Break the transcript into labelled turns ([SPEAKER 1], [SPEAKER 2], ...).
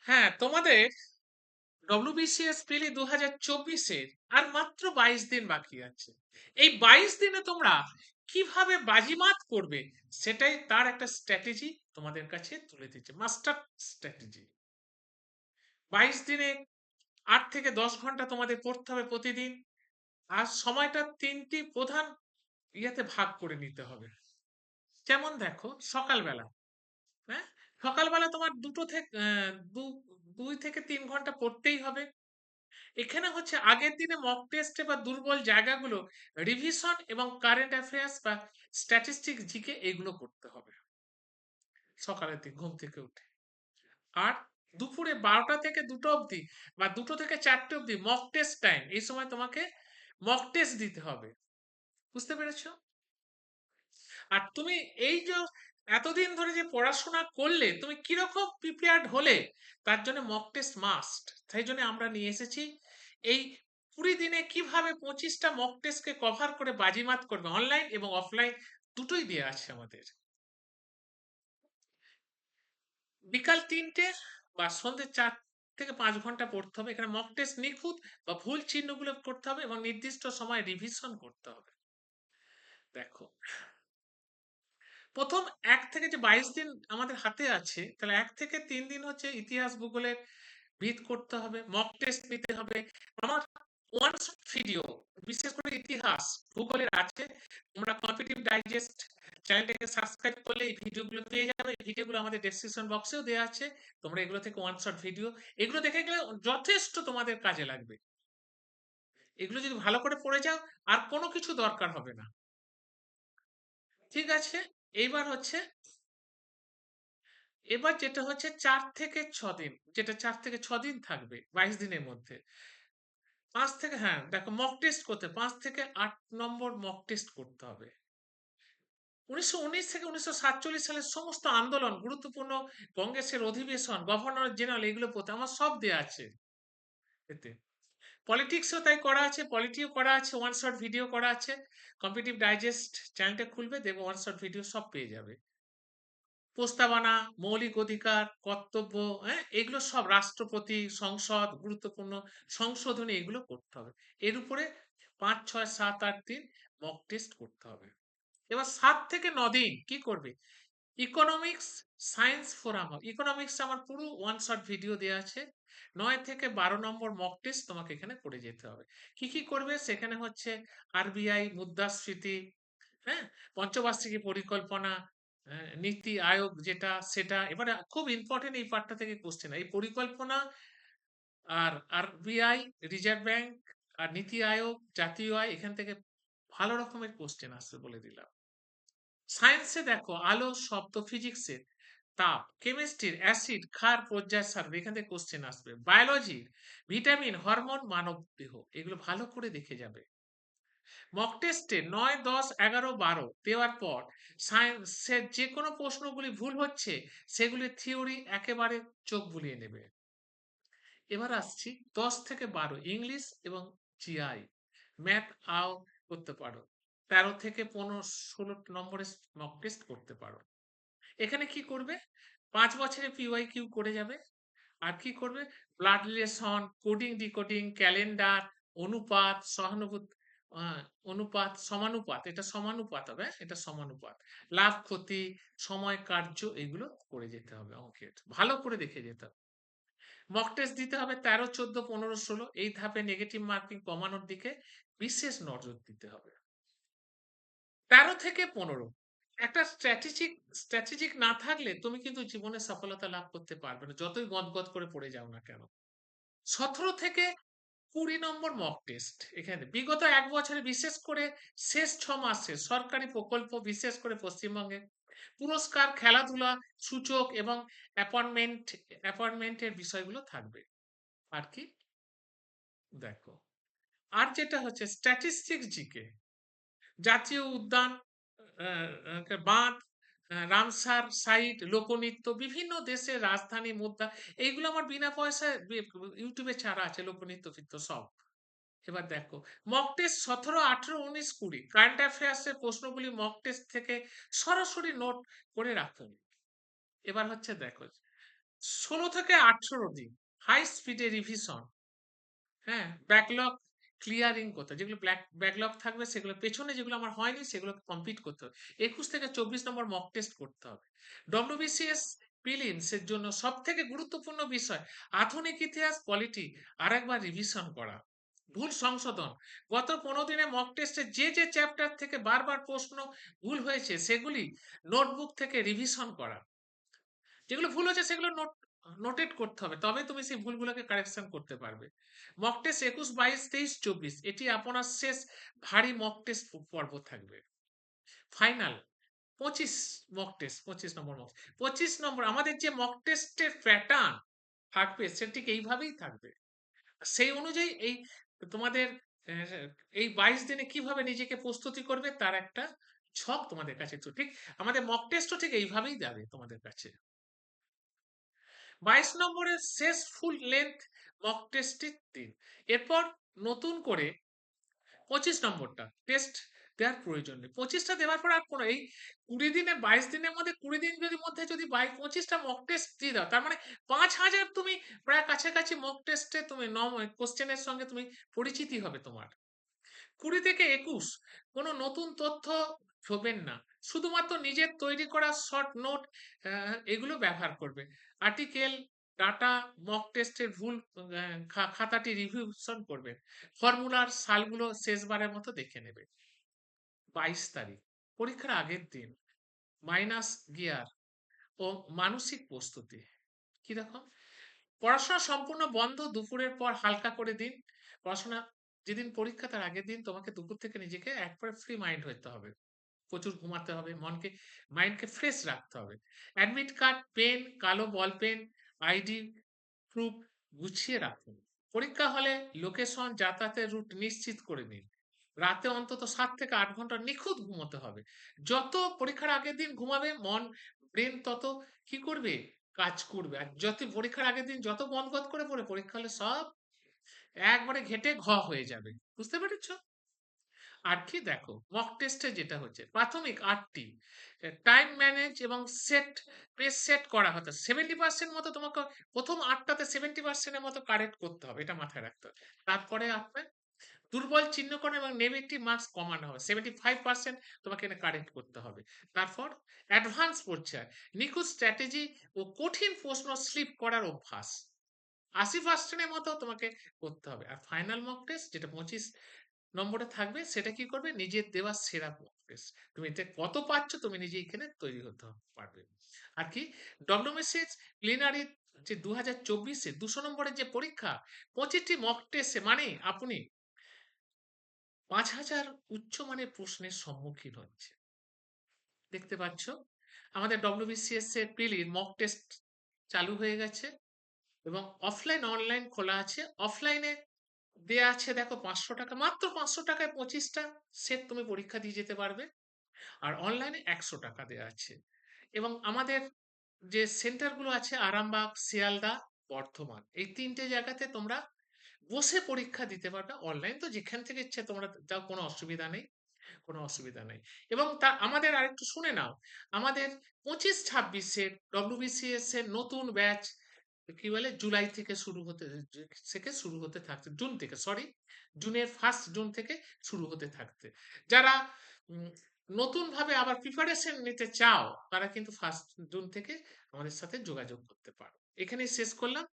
[SPEAKER 1] হ্যাঁ, তোমাদের ডব্লিউবিসিএস প্রিলি 2024-এর আর মাত্র 22 দিন বাকি আছে। এই 22 দিনে তোমরা কিভাবে বাজিমাত করবে সেটাই তার একটা স্ট্র্যাটেজি তোমাদের কাছে তুলে দিচ্ছে, মাস্টার স্ট্র্যাটেজি। 22 দিনে 8 থেকে 10 ঘন্টা তোমাদের পড়তে হবে প্রতিদিন। আর সময়টা তিনটি প্রধান ইয়েতে ভাগ করে নিতে হবে। যেমন দেখো, সকালবেলা, হ্যাঁ, সকালবেলা তোমার 2 থেকে 3 ঘন্টা পড়তেই হবে। এখানে হচ্ছে আগের দিনে মক টেস্টে বা দুর্বল জায়গাগুলো রিভিশন এবং কারেন্ট অ্যাফেয়ার্স বা স্ট্যাটিস্টিক্স জিকে এগুলো করতে হবে সকালের দিক ঘুম থেকে উঠে। আর দুপুরে 12টা থেকে 2টো অবধি বা 2টো থেকে 4টে অবধি মক টেস্ট টাইম, এই সময় তোমাকে মক টেস্ট দিতে হবে। বুঝতে পেরেছো? আর তুমি এই যে এতদিন ধরে যে পড়াশোনা করলে তুমি কিরকম প্রিপেয়ার্ড হলে, তার জন্য মক টেস্ট মাস্ট। তাই জন্য আমরা নিয়ে এসেছি এই 20 দিনে কিভাবে 25টা মক টেস্টকে কভার করে বাজিমাত করবে। অনলাইন এবং অফলাইন দুটোই দেওয়া আছে আমাদের। বিকাল 3টে বা সন্ধ্যে 4 থেকে 5 ঘন্টা পড়তে হবে। এখানে মক টেস্ট নিখুঁত বা ভুল চিহ্নগুলো করতে হবে এবং নির্দিষ্ট সময় রিভিশন করতে হবে। দেখো, প্রথম 1 থেকে যে 22 দিন আমাদের হাতে আছে, তাহলে 1 থেকে 3 দিন হচ্ছে ইতিহাস ভূগোলের ভিত করতে হবে, মক টেস্ট নিতে হবে। আমার ওয়ান শট ভিডিও বিশেষ করে ইতিহাস ভূগোলের আছে। তোমরা কম্পিটিটিভ ডাইজেস্ট চ্যানেলটাকে সাবস্ক্রাইব করলে এই ভিডিওগুলো পেয়ে যাবে। এই ভিডিওগুলো আমাদের ডেসক্রিপশন বক্সেও দেওয়া আছে। তোমরা এগুলো থেকে ওয়ান শট ভিডিও এগুলো দেখে গেলে যথেষ্ট তোমাদের কাজে লাগবে। এগুলো যদি ভালো করে পড়ে যাও, আর কোনো কিছু দরকার হবে না। ঠিক আছে? এইবার হচ্ছে, এবার যেটা হচ্ছে 4 থেকে 6 দিন, যেটা 4 থেকে 6 দিন থাকবে 22 দিনের মধ্যে। 5 থেকে, হ্যাঁ দেখো, মক টেস্ট করতে 5 থেকে 8 নম্বর মক টেস্ট করতে হবে। 1919 থেকে 1947 সালের সমস্ত আন্দোলন, গুরুত্বপূর্ণ কংগ্রেসের অধিবেশন, গভর্নর জেনারেল, এগুলো পড়তে আমার সব দেয়া আছে এতে। পলিটিক্সও তাই করা আছে, পলিটিও করা আছে, ওয়ান শট ভিডিও করা আছে। কম্পিটিটিভ ডাইজেস্ট চ্যানেলটা খুলবে, দেখবে ওয়ান শট ভিডিও সব পেয়ে যাবে। প্রস্তাবনা, মৌলিক অধিকার, কর্তব্য, হ্যাঁ, এগুলো সব রাষ্ট্রপতি, সংসদ, গুরুত্বপূর্ণ সংশোধনী, এগুলো করতে হবে। এর উপরে 5, 6, 7, 8 দিন মক টেস্ট করতে হবে। এবার 7 থেকে 9 দিন কি করবে? Economics, science forum. ইকোনমিক্স আমার পুরো ওয়ান শট ভিডিও দেওয়া আছে। 9 থেকে 12 নম্বর মক টেস্ট তোমাকে এখানে করে যেতে হবে। কি কি করবে সেখানে হচ্ছে আরবিআই, মুদ্রাস্ফীতি, হ্যাঁ, পঞ্চবার্ষিকী পরিকল্পনা, নীতি আয়োগ যেটা সেটা। এবারে খুব ইম্পর্টেন্ট এই পার্টটা থেকে কোশ্চেন, এই পরিকল্পনা আর আরবিআই, রিজার্ভ ব্যাংক আর নীতি আয়োগ, জাতীয় আয়, এখান থেকে ভালো রকমের কোশ্চেন আসবে বলে দিলাম। সায়েন্সে দেখো, আলো, শব্দ, ফিজিক্সের তাপ, কেমিস্ট্রির অ্যাসিড, ক্ষার, পর্যায় সারবে, এখান থেকে কোশ্চেন আসবে। বায়োলজির ভিটামিন, হরমোন, মানব দেহ, এগুলো ভালো করে দেখে যাবে। মক টেস্টে 9, 10, 11, 12 দেওয়ার পর সায়েন্সের যে কোনো প্রশ্নগুলি ভুল হচ্ছে সেগুলি থিওরি একেবারে চোখ বুলিয়ে নেবে। এবার আসছি 10 থেকে 12 ইংলিশ এবং জিআই, ম্যাথ আও করতে পারো। 13 থেকে 15, 16 নম্বরের মক টেস্ট করতে পারো। এখানে কি করবে? 5 বছরে পিওয়াই কিউ করে যাবে। আর কি করবে? Blood relation, coding decoding, calendar, অনুপাত, সহানুভূতি, আহ, অনুপাত, সমানুপাত, এটা সমানুপাত হবে, হ্যাঁ? এটা সমানুপাত, লাভ ক্ষতি, সময় কার্য, এগুলো করে যেতে হবে। অঙ্কের ভালো করে দেখে যেতে হবে। মক টেস্ট দিতে হবে 13, 14, 15, 16। এই ধাপে নেগেটিভ মার্কিং কমানোর দিকে বিশেষ নজর দিতে হবে। 13 থেকে 15 একটা স্ট্র্যাটেজিক না থাকলে তুমি কিন্তু জীবনে সফলতা লাভ করতে পারবে না, যতই গদগদ করে পড়ে যাও না কেন। 17 থেকে 20 নম্বর মক টেস্ট। এখানে বিগত 1 বছরে, বিশেষ করে শেষ 6 মাসে সরকারি প্রকল্প, বিশেষ করে পশ্চিমবঙ্গে পুরস্কার, খেলাধুলা, সূচক এবং অ্যাপয়েন্টমেন্টের বিষয়গুলো থাকবে। আর কি দেখো, আর যেটা হচ্ছে স্ট্যাটিস্টিক্স জিকে, জাতীয় উদ্যান, বাঁধ, রামসার সাইট, লোকনৃত্য, বিভিন্ন দেশের রাজধানী, মুদ্রা, এইগুলো আমার বিনা পয়সায় ইউটিউবে ছাড়া আছে, লোকনৃত্য ফিত্য সব। এবার দেখো, মক টেস্ট 17, 18, 19, 20 কারেন্ট অ্যাফেয়ার্স এর প্রশ্নগুলি মক টেস্ট থেকে সরাসরি নোট করে রাখুন। এবার হচ্ছে দেখো, 16 থেকে 18 দিন হাই স্পিডে রিভিশন, হ্যাঁ, ব্যাকলগ ক্লিয়ারিং করতে হবে। যেগুলো ব্যাকলগ থাকবে সেগুলো পেছনে যেগুলো আমার হয়নি সেগুলো কমপ্লিট করতে হবে। 21 থেকে 24 নম্বর মক টেস্ট করতে হবে। ডব্লিউবিসিএস প্রিলিমস এর জন্য সবথেকে গুরুত্বপূর্ণ বিষয় আধুনিক ইতিহাস পলিটি আরেকবার রিভিশন করা। ভুল সংশোধন, গত 15 দিনে মক টেস্টে যে চ্যাপ্টার থেকে বারবার প্রশ্ন ভুল হয়েছে সেগুলি নোটবুক থেকে রিভিশন করা। যেগুলো ভুল হচ্ছে সেগুলো নোটেট করতে হবে, তবে তুমি সেই ভুলগুলোকে কারেকশন করতে পারবে। মক টেস্ট 21, 22, 23, 24 এটি আপনার শেষ ভারী মক টেস্ট পর্ব থাকবে। ফাইনাল 25 মক টেস্ট, 25 নম্বর মক, 25 নম্বর আমাদের যে মক টেস্টের প্যাটার্ন থাকবে সে ঠিক এইভাবেই থাকবে। সেই অনুযায়ী এই তোমাদের এই 22 দিনে কিভাবে নিজেকে প্রস্তুতি করবে তার একটা ছক তোমাদের কাছে, তো ঠিক আমাদের মক টেস্টও ঠিক এইভাবেই যাবে তোমাদের কাছে। 22 নম্বরের শেষ ফুল লেন্থ মক টেস্টের দিন, এরপর নতুন করে 25 নম্বরটা টেস্ট দেওয়ার প্রয়োজন নেই। 25টা দেওয়ার পর আর কোনো এই 20 দিনে 22 দিনের মধ্যে 20 দিন যদি মধ্যে যদি 25টা মক টেস্ট দিয়ে দাও, তার মানে 5000 তুমি প্রায় কাছাকাছি মক টেস্টে তুমি কোশ্চেনের সঙ্গে তুমি পরিচিতি হবে তোমার। 20 থেকে 21 কোনো নতুন তথ্য ঢোবেন না, শুধুমাত্র নিজের তৈরি করা শর্ট নোট এগুলো ব্যবহার করবে। আর্টিকেল, ডাটা, মক টেস্টের ভুল খাতাটি রিভিশন করবে, ফর্মুলার সালগুলো শেষবারের মতো দেখে নেবে। 22 তারিখ পরীক্ষার আগের দিন মাইনাস গিয়ার ও মানসিক প্রস্তুতি কিরকম? পড়াশোনা সম্পূর্ণ বন্ধ, দুপুরের পর হালকা করে দিন পড়াশোনা। যেদিন পরীক্ষা তার আগের দিন তোমাকে দুপুর থেকে নিজেকে একবারে ফ্রি মাইন্ড হতে হবে, প্রচুর ঘুমাতে হবে, মনকে মাইন্ডকে ফ্রেশ রাখতে হবে। অ্যাডমিট কার্ড, পেন, কালো বল পেন, আইডি প্রুফ গুছিয়ে রাখুন। পরীক্ষা হলে লোকেশন, যাতায়াতের রুট নিশ্চিত করে নিন। রাতে অন্তত 7 থেকে 8 ঘন্টা নিখুঁত ঘুমোতে হবে। যত পরীক্ষার আগের দিন ঘুমাবে মন, ব্রেন তত কি করবে, কাজ করবে। আর যত পরীক্ষার আগের দিন যত বনগত করে পড়ে পরীক্ষা হলে সব একবারে ঘেটে হয়ে যাবে। বুঝতে পেরেছো? আর কি দেখো মক টেস্টে যেটা হচ্ছে প্রাথমিক 8টি টাইম ম্যানেজ এবং পেজ সেট করা হতো 70% মতো তোমাকে প্রথম 8টাতে 70% মতো কারেক্ট করতে হবে, এটা মাথায় রাখতে হবে। তারপরে আপনার দুর্বল চিহ্নকরণ এবং নেগেটিভ মার্কস কমানো হবে, 75% তোমাকে এটা কারেক্ট করতে হবে। তারপর অ্যাডভান্স পর্যায়ে নিখুঁত স্ট্র্যাটেজি ও কঠিন প্রশ্ন স্লিপ করার অভ্যাস 80%-এর মতো তোমাকে করতে হবে। আর ফাইনাল মক টেস্ট যেটা 25 নম্বরে থাকবে সেটা কি করবে, নিজের দেওয়া সেরা মক টেস্ট। তুমি এতে কত পাচ্ছ তুমি নিজে এখানে তৈরি হতে পারবে। আর কি ডব্লিউবিসিএস প্লিনারি যে 2024-এ 200 নম্বরের যে পরীক্ষা 25টি মক টেস্টে মানে আপনি 5000 উচ্চমানের প্রশ্নের সম্মুখীন হচ্ছে। দেখতে পাচ্ছ আমাদের ডব্লিউবিসিএস এর প্রিলির মক টেস্ট চালু হয়ে গেছে এবং অফলাইন অনলাইন খোলা আছে। অফলাইনে দেয়া আছে দেখো 500 টাকা, মাত্র 500 টাকায় 25টা সেট তুমি পরীক্ষা দিয়ে যেতে পারবে। আর অনলাইনে 100 টাকা দেয়া আছে। এবং আমাদের যে সেন্টারগুলো আছে আরামবাগ, শিয়ালদা, বর্ধমান এই 3টে জায়গাতে তোমরা বসে পরীক্ষা দিতে পারবে। অনলাইন তো যেখান থেকে ইচ্ছে তোমরা যাও, কোনো অসুবিধা নেই, কোনো অসুবিধা নেই। এবং তা আমাদের আরেকটু শুনে নাও, আমাদের 25-26-এর ডব্লিউবিসিএস এর নতুন ব্যাচ কি বলে জুলাই থেকে শুরু হতে থাকছে, জুন থেকে, সরি, জুনের 1 জুন থেকে শুরু হতে থাকতে। যারা উম, নতুন ভাবে আবার প্রিপারেশন নিতে চাও তারা কিন্তু 1 জুন থেকে আমাদের সাথে যোগাযোগ করতে পারো। এখানেই শেষ করলাম।